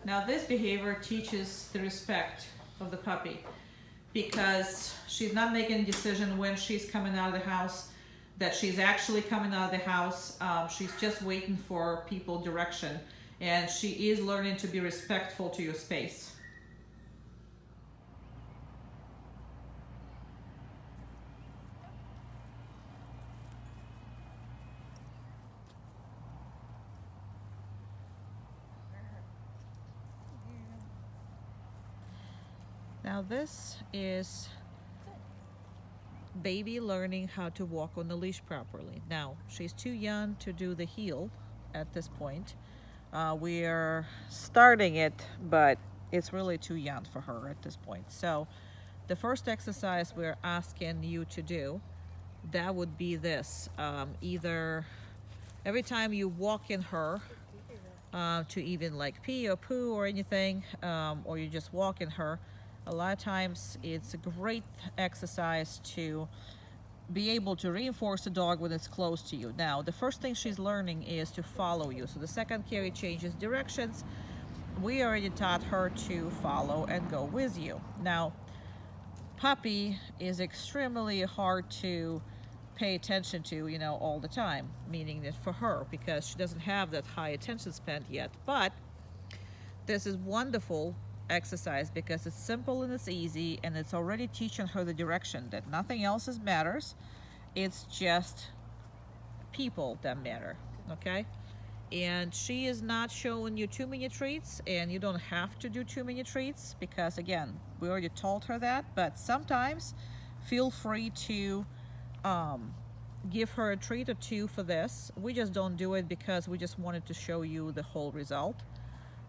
Now this behavior teaches the respect of the puppy because she's not making a decision when she's coming out of the house, that she's actually coming out of the house. She's just waiting for people direction, and she is learning to be respectful to your space. Now this is baby learning how to walk on the leash properly. Now she's too young to do the heel at this point. We are starting it, but it's really too young for her at this point. So the first exercise we're asking you to do, that would be this. Either every time you walk in her, to even like pee or poo or anything, or you just walk in her, a lot of times it's a great exercise to be able to reinforce the dog when it's close to you. Now, the first thing she's learning is to follow you. So the second Carrie changes directions, we already taught her to follow and go with you. Now, puppy is extremely hard to pay attention to, you know, all the time, meaning that for her, because she doesn't have that high attention span yet. But this is wonderful exercise because it's simple and it's easy, and it's already teaching her the direction that nothing else matters. It's just people that matter, okay? And she is not showing you too many treats, and you don't have to do too many treats because, again, we already told her that. But sometimes feel free to give her a treat or two for this. We just don't do it because we just wanted to show you the whole result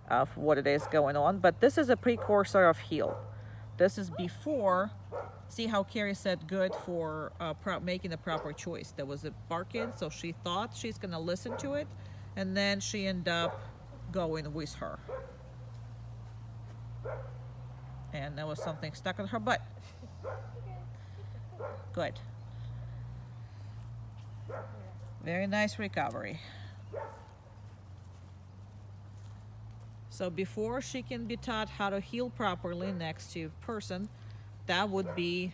of what it is going on. But this is a precursor of heel. This is before. See how Carrie said good for making the proper choice. There was a barking, so she thought she's gonna listen to it, and then she ended up going with her, and there was something stuck on her butt. Good. Very nice recovery. So before she can be taught how to heel properly next to a person, that would be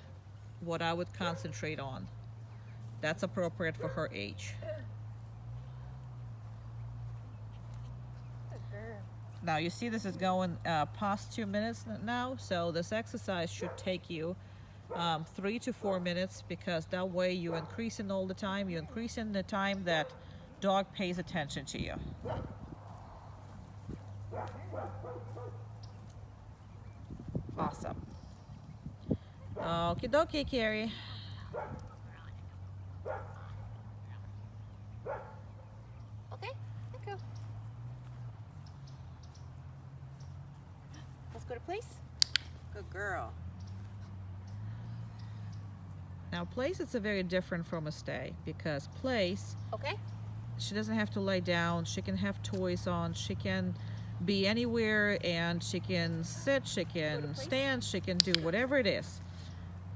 what I would concentrate on. That's appropriate for her age. Now you see this is going past 2 minutes now, so this exercise should take you 3 to 4 minutes, because that way you're increasing all the time. You're increasing the time that dog pays attention to you. Awesome. Okie dokie, Carrie. Okay, thank you. Let's go to place. Good girl. Now place, it's a very different from a stay, because place, Okay. she doesn't have to lay down. She can have toys on. She can be anywhere, and she can sit, she can stand, she can do whatever it is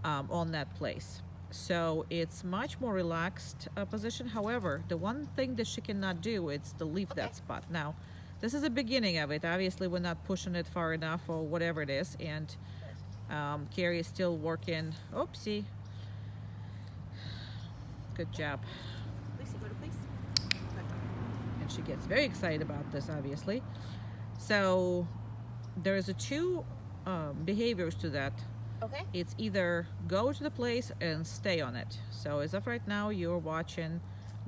on that place. So it's much more relaxed position. However, the one thing that she cannot do is to leave that spot. Now, this is the beginning of it. Obviously, we're not pushing it far enough or whatever it is, and Carrie is still working. Oopsie. Good job. Lucy, go to place. And she gets very excited about this, obviously. So there's two behaviors to that. Okay. It's either go to the place and stay on it. So as of right now, you're watching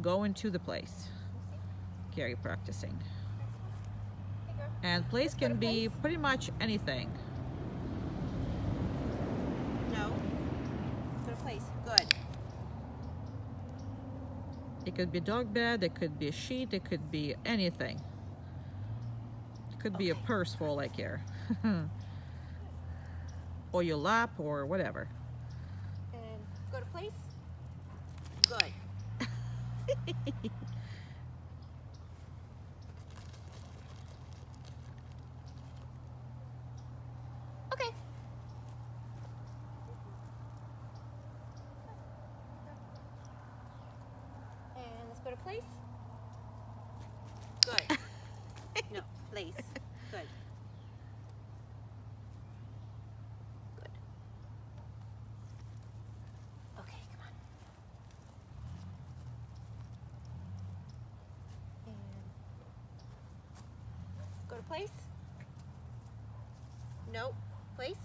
going to the place. Carrie practicing. Hey, girl. And place can be pretty much anything. No. Go to place. Good. It could be dog bed, it could be a sheet, it could be anything. It could be a purse for all I care. Or your lap or whatever. And go to place. Good. Okay. And let's go to place. Good. No, place. Good. to place. Nope. Place.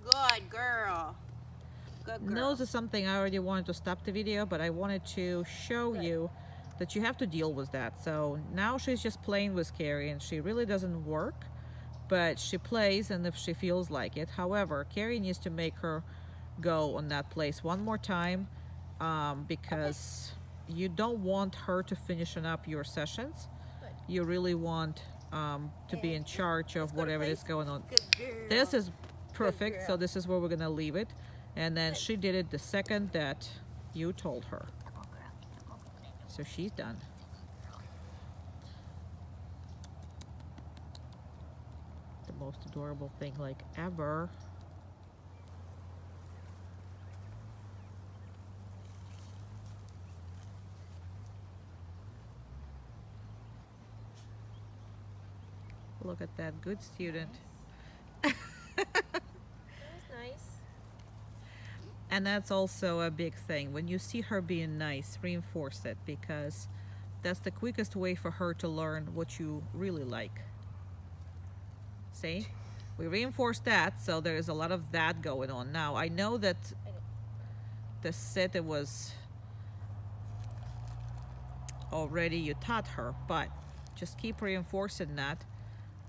Good girl. Good girl. Nose is something I already wanted to stop the video, but I wanted to show Good. you that you have to deal with that. So now she's just playing with Carrie, and she really doesn't work, but she plays, and if she feels like it. However, Carrie needs to make her go on that place one more time, because you don't want her to finishing up your sessions. Good. You really want to be in charge of Let's go to whatever is place. going on. Good girl. This is perfect, girl. so this is where we're gonna leave it. And then Good. she did it the second that you told her. So she's done. The most adorable thing like ever. Look at that, good student. That was nice. And that's also a big thing. When you see her being nice, reinforce it, because that's the quickest way for her to learn what you really like. See? We reinforced that, so there is a lot of that going on. Now, I know that the sit it was already you taught her, but just keep reinforcing that,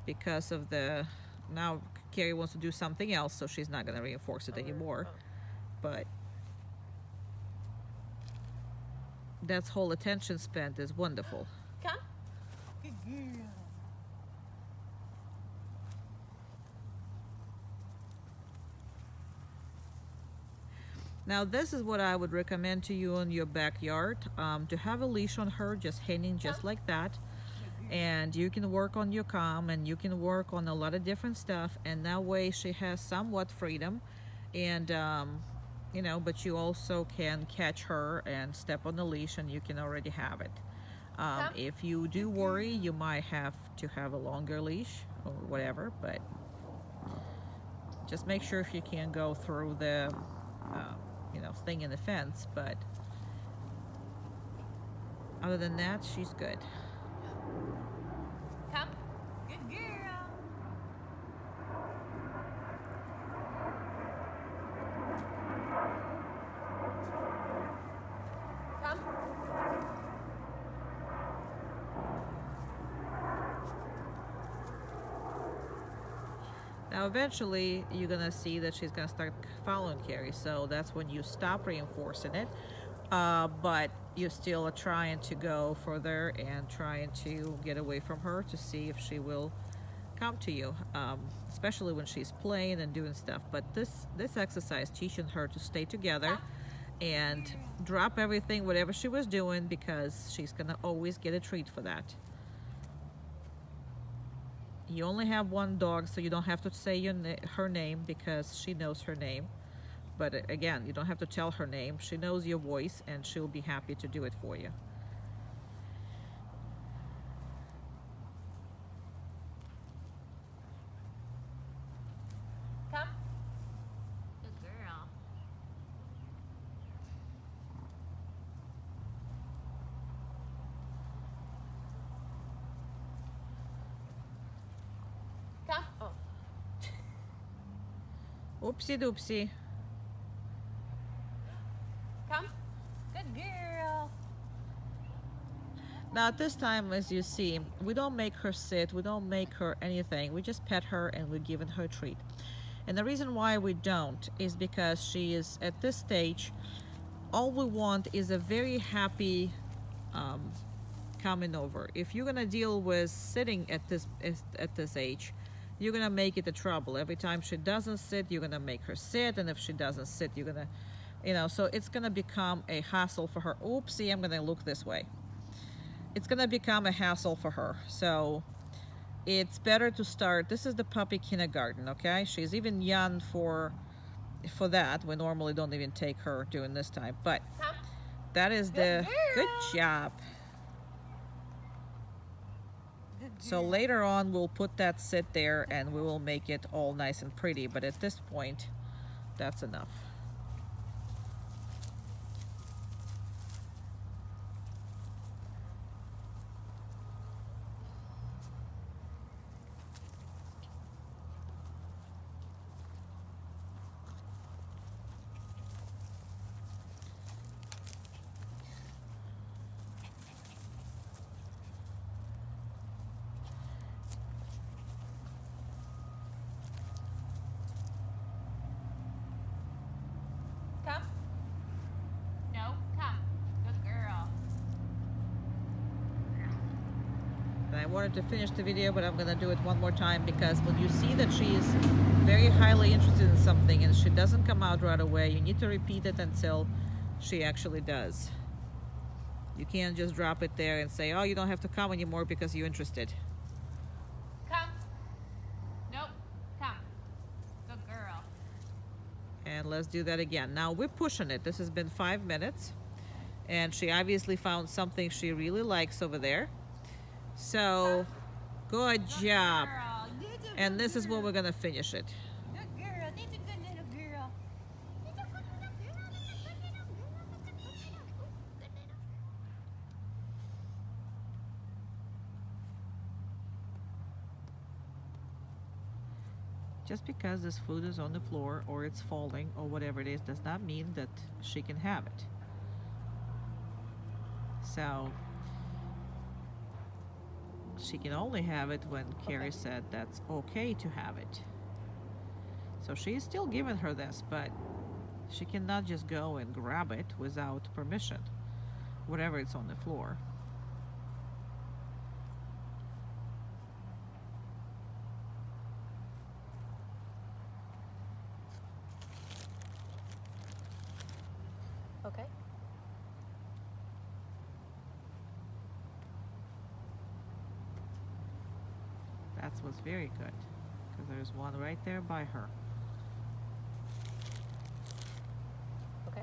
because of the, now Carrie wants to do something else, so she's not going to reinforce it anymore. But that's whole attention spent is wonderful. Come. Good girl. Now this is what I would recommend to you in your backyard, to have a leash on her just hanging just like that, and you can work on your calm, and you can work on a lot of different stuff, and that way she has somewhat freedom, and you know, but you also can catch her and step on the leash, and you can already have it. If you do worry, you might have to have a longer leash or whatever, but just make sure she can go through the you know, thing in the fence. But other than that, she's good. Come. Good girl. Come. Now eventually you're gonna see that she's gonna start following Carrie, so that's when you stop reinforcing it, but you still are trying to go further and trying to get away from her to see if she will come to you, especially when she's playing and doing stuff. But this exercise teaching her to stay together and drop everything, whatever she was doing, because she's gonna always get a treat for that. You only have one dog, so you don't have to say her name, because she knows her name. But again, you don't have to tell her name. She knows your voice, and she'll be happy to do it for you. Come. Good girl. Come. Oh. Oopsie doopsie. Come. Good girl. Now at this time, as you see, we don't make her sit, we don't make her anything. We just pet her and we're giving her a treat. And the reason why we don't is because she is at this stage, all we want is a very happy coming over. If you're gonna deal with sitting at this age, you're gonna make it a trouble. Every time she doesn't sit, you're gonna make her sit, and if she doesn't sit, you're gonna, you know, so it's gonna become a hassle for her. Oopsie, I'm gonna look this way. It's gonna become a hassle for her. So it's better to start. This is the puppy kindergarten, okay? She's even young for that. We normally don't even take her during this time, but Come. that is the good job. So later on we'll put that sit there and we will make it all nice and pretty, but at this point that's enough. wanted to finish the video, but I'm gonna do it one more time, because when you see that she is very highly interested in something and she doesn't come out right away, you need to repeat it until she actually does. You can't just drop it there and say, oh, you don't have to come anymore because you're interested. Come. Nope. Come. Good girl. And let's do that again. Now we're pushing it. This has been 5 minutes, and she obviously found something she really likes over there. So good job. Girl. That's a And good this is girl. when we're gonna finish it. Good girl. That's a good little girl. That's a good little girl. That's a good little girl. That's a good little girl. Good little. Just because this food is on the floor or it's falling or whatever it is does not mean that she can have it. So she can only have it when Carrie said that's okay to have it. So she's still giving her this, but she cannot just go and grab it without permission, whatever it's on the floor. Okay. That was very good, because there's one right there by her. Okay.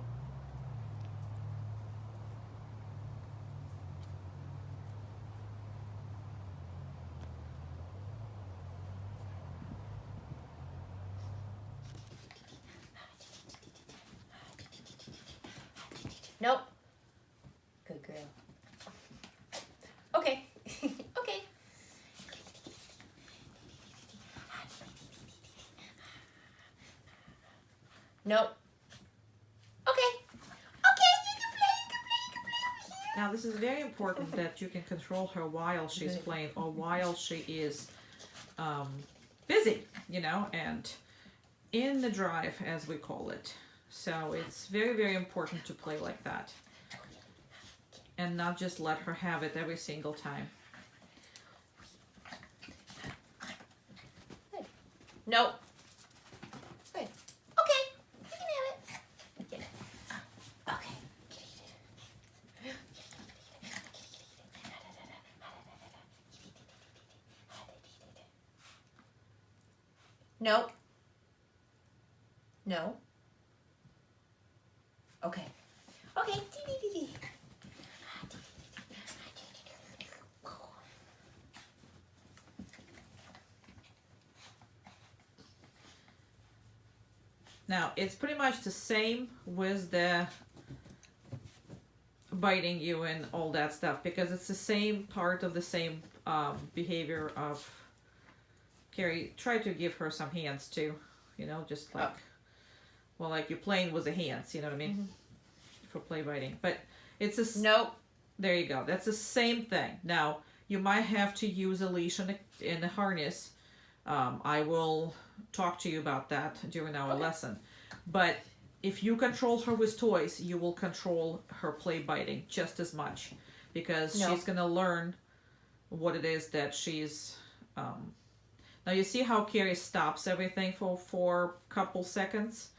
Nope. Good girl. Okay. Okay. Nope. Okay. Okay, you can play, you can play, you can play over here. Now this is very important that you can control her while she's Good. playing or while she is busy, you know, and in the drive, as we call it. So it's very, very important to play like that and not just let her have it every single time. Good. Nope. Good. Okay. You can have it. Get it. Okay. Nope. No. Okay. Okay. Now it's pretty much the same with the biting you and all that stuff, because it's the same part of the same behavior of Carrie. Try to give her some hands too, you know, just like, well, like you're playing with the hands, you know what I mean? For play biting. But it's a Nope. there you go. That's the same thing. Now you might have to use a leash in a harness. I will talk to you about that during our lesson. But if you control her with toys, you will control her play biting just as much, because No. she's gonna learn what it is that she's. Now you see how Carrie stops everything for a couple seconds,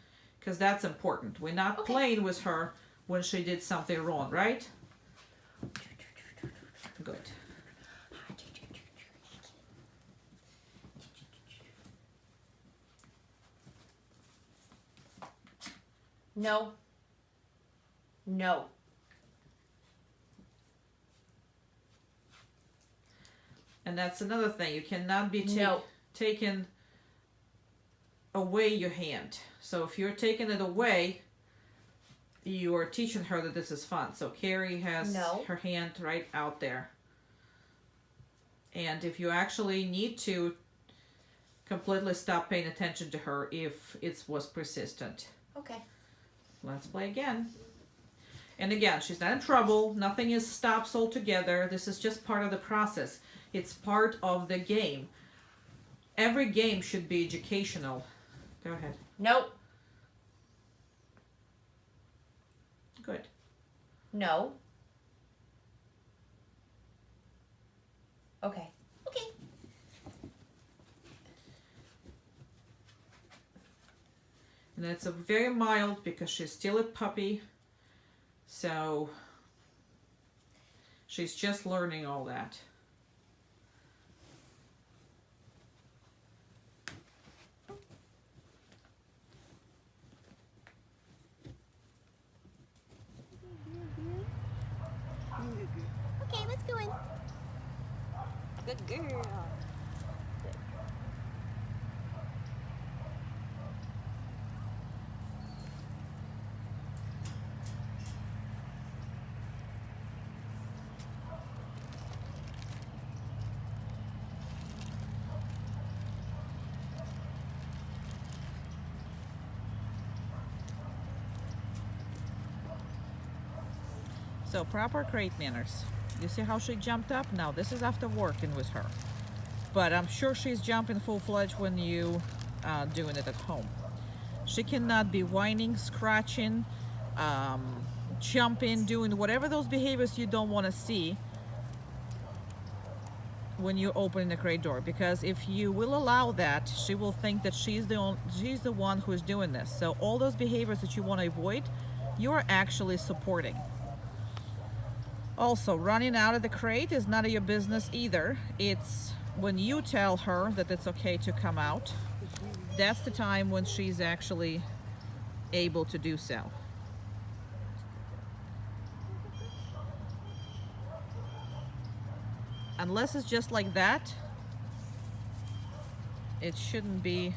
because that's important. We're not Okay. playing with her when she did something wrong, right? Good. No. No. And that's another thing. You cannot be No. taking away your hand. So if you're taking it away, you are teaching her that this is fun. So Carrie has No. her hand right out there. And if you actually need to completely stop paying attention to her if it was persistent. Okay. Let's play again. And again, she's not in trouble. Nothing is stops altogether. This is just part of the process. It's part of the game. Every game should be educational. Go ahead. Nope. Good. No. Okay. And it's a very mild because she's still a puppy. So she's just learning all that. Okay, let's go in. Good girl. So proper crate manners. You see how she jumped up? Now this is after working with her. But I'm sure she's jumping full-fledged when you doing it at home. She cannot be whining, scratching, jumping, doing whatever those behaviors you don't want to see when you open the crate door, because if you will allow that, she will think that she's the one who is doing this. So all those behaviors that you want to avoid, you are actually supporting. Also, running out of the crate is none of your business either. It's when you tell her that it's okay to come out, that's the time when she's actually able to do so. Unless it's just like that, it shouldn't be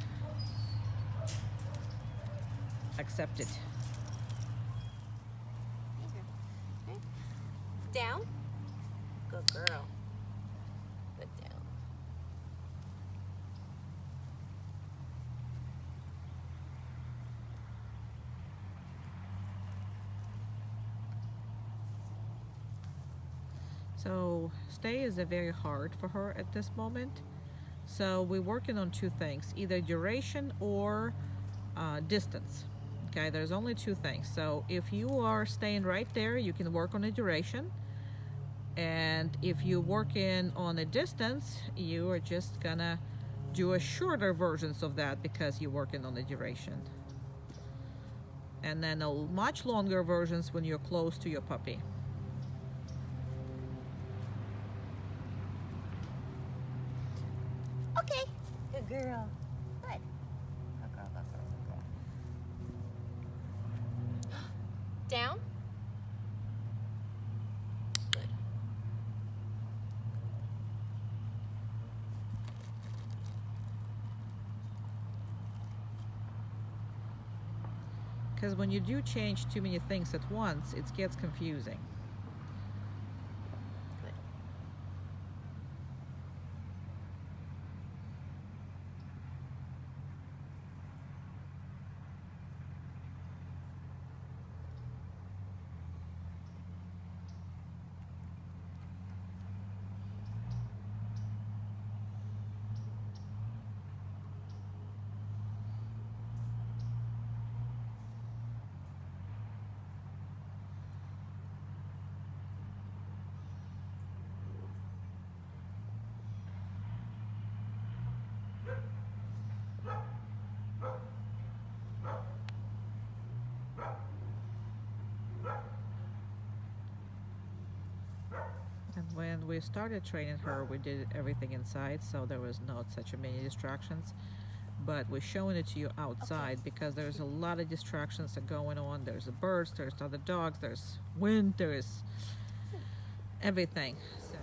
accepted. Okay. Down. Good girl. Good down. So stay is very hard for her at this moment. So we're working on two things, either duration or distance. Okay, there's only two things. So if you are staying right there, you can work on the duration. And if you're working on a distance, you are just gonna do a shorter versions of that because you're working on the duration. And then a much longer versions when you're close to your puppy. Okay. Good girl. Good. Good girl, good girl, good girl. Down. Good. Because when you do change too many things at once, it gets confusing. Good. And when we started training her, we did everything inside, so there was not such a many distractions. But we're showing it to you outside because there's a lot of distractions that are going on. There's the birds, there's other dogs, there's wind, there's everything. So.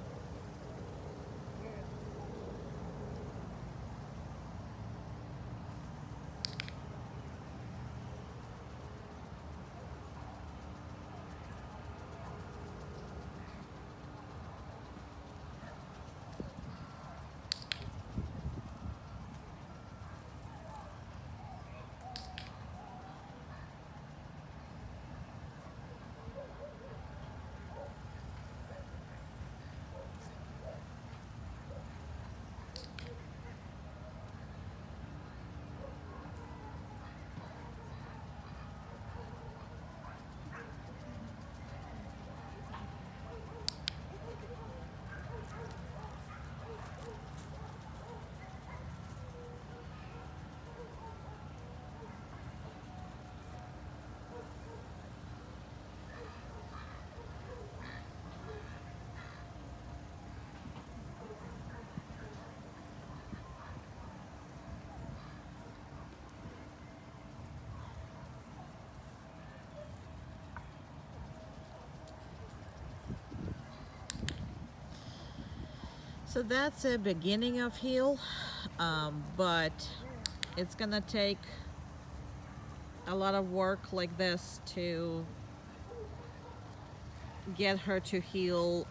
So that's a beginning of heel, but it's gonna take a lot of work like this to get her to heel.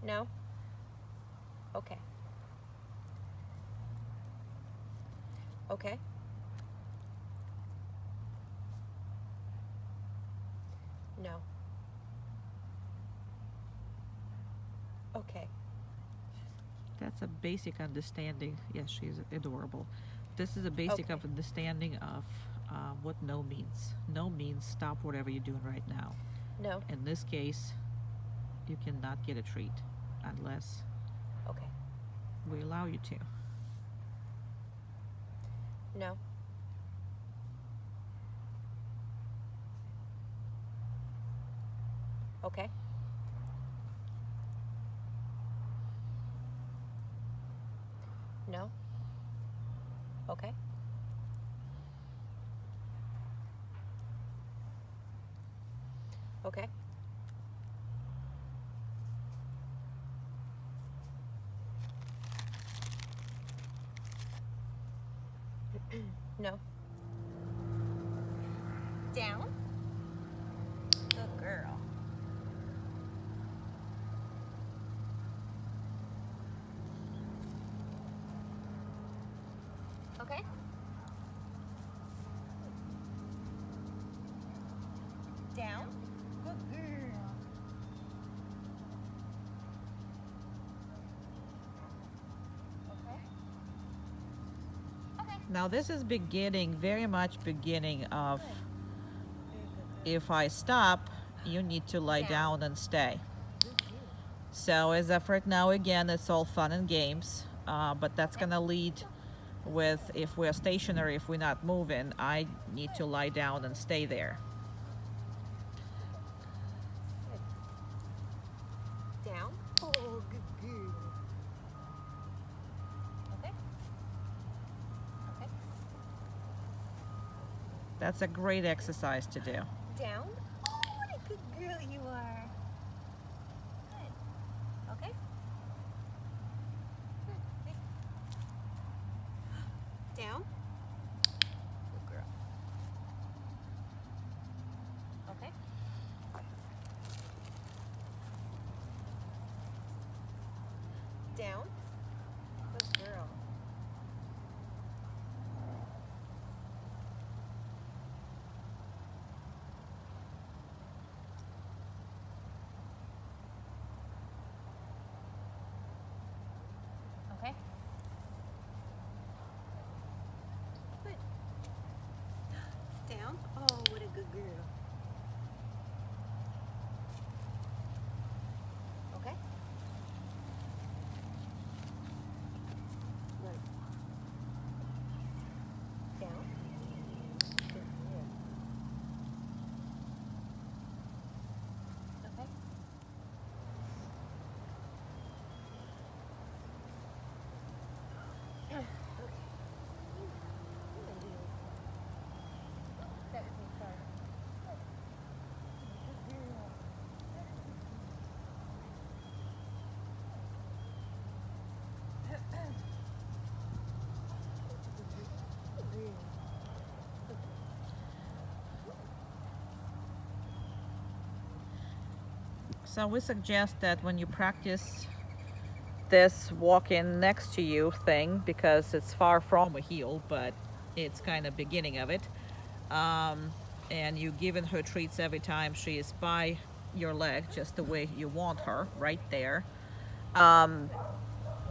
No? Okay. Okay. No. Okay. That's a basic understanding. Yes, she's adorable. This is a basic Okay. of understanding of what no means. No means stop whatever you're doing right now. No. In this case, you cannot get a treat unless Okay. we allow you to. No. Okay. No. Okay. Okay. No. Down. Good girl. Okay. Down. Good girl. Okay. Okay. Now this is beginning, very much beginning of Good. Very good. if I stop, you need to lie down and stay. So as of right now, again, it's all fun and games, but that's gonna lead with if we're stationary, if we're not moving, I need to lie down and stay there. Down. Oh, good girl. Okay. Okay. That's a great exercise to do. Down. Oh, what a good girl you are. Good. Okay. Good. Down. Good girl. Okay. Down. Good girl. Okay. Good. Down. Oh, what a good girl. Okay. Good. Down. Good girl. Okay. Okay. That was me, sorry. Good girl. So we suggest that when you practice this walking next to you thing, because it's far from a heel, but it's kind of beginning of it, and you giving her treats every time she is by your leg, just the way you want her, right there,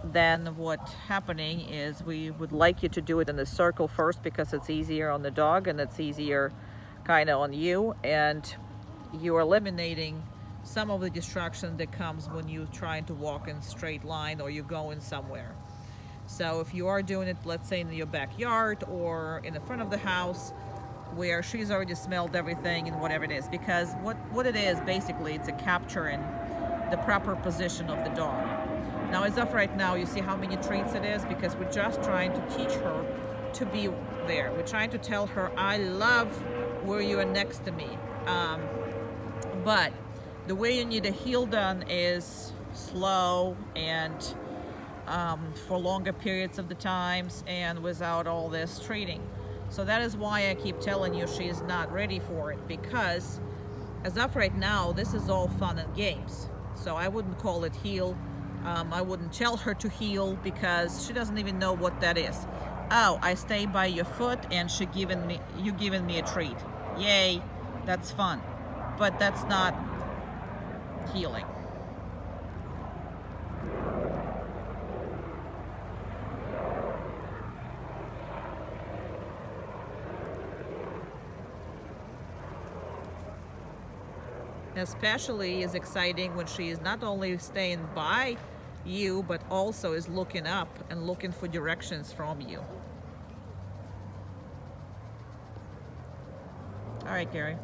then what's happening is we would like you to do it in a circle first because it's easier on the dog and it's easier kind of on you, and you're eliminating some of the distraction that comes when you're trying to walk in straight line or you're going somewhere. So if you are doing it, let's say in your backyard or in the front of the house where she's already smelled everything and whatever it is, because what it is basically, it's a capturing the proper position of the dog. Now as of right now, you see how many treats it is, because we're just trying to teach her to be there. We're trying to tell her, I love where you are next to me. But the way you need a heel done is slow and for longer periods of the times and without all this treating. So that is why I keep telling you she is not ready for it, because as of right now, this is all fun and games. So I wouldn't call it heel. I wouldn't tell her to heel because she doesn't even know what that is. Oh, I stay by your foot and you giving me a treat. Yay, that's fun. But that's not healing. Especially is exciting when she is not only staying by you, but also is looking up and looking for directions from you. All right, Gary.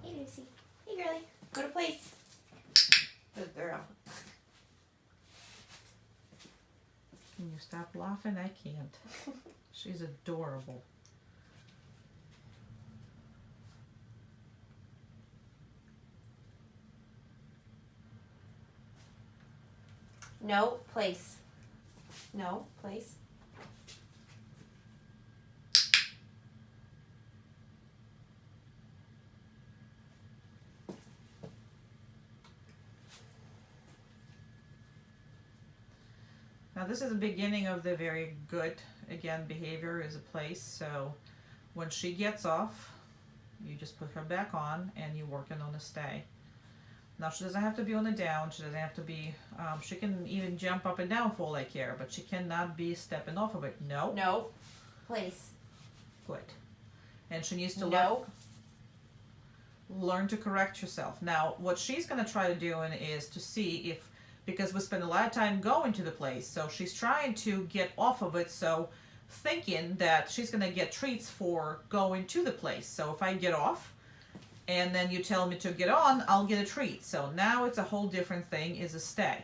Hey, Lucy. Hey, girly. Go to place. Good girl. Can you stop laughing? I can't. She's adorable. No, place. No, place. Now this is the beginning of the very good, again, behavior is a place. So when she gets off, you just put her back on and you're working on a stay. Now she doesn't have to be on the down, she doesn't have to be, she can even jump up and down for all I care, but she cannot be stepping off of it. No. No, place. Good. And she needs to No. learn to correct herself. Now what she's going to try to do is to see if, because we spend a lot of time going to the place, so she's trying to get off of it, so thinking that she's going to get treats for going to the place. So if I get off and then you tell me to get on, I'll get a treat. So now it's a whole different thing, is a stay.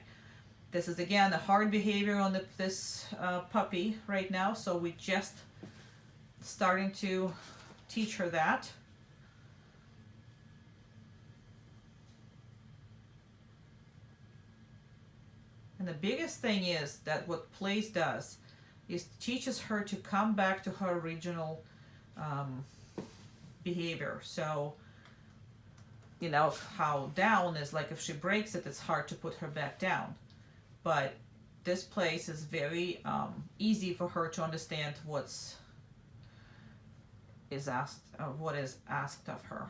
This is again a hard behavior on this puppy right now, so we just starting to teach her that. And the biggest thing is that what place does is teaches her to come back to her original behavior. So, you know, how down is like if she breaks it, it's hard to put her back down. But this place is very easy for her to understand what is asked of her.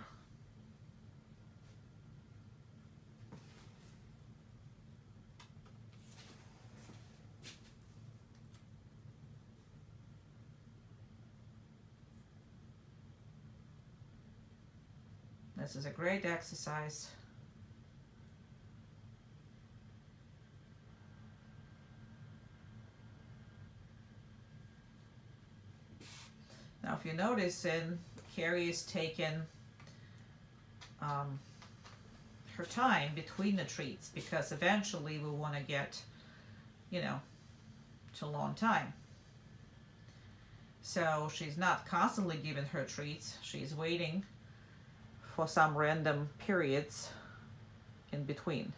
This is a great exercise. Now, if you notice, Carrie is taking her time between the treats, because eventually we want to get, you know, to a long time. So she's not constantly giving her treats. She's waiting for some random periods in between.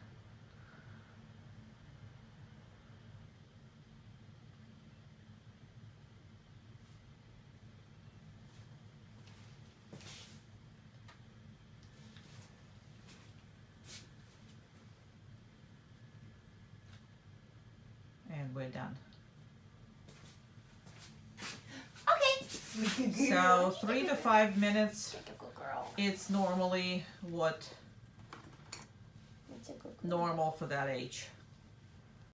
And we're done. Okay. So 3 to 5 minutes. That's a good girl. It's normally what That's a good girl. normal for that age.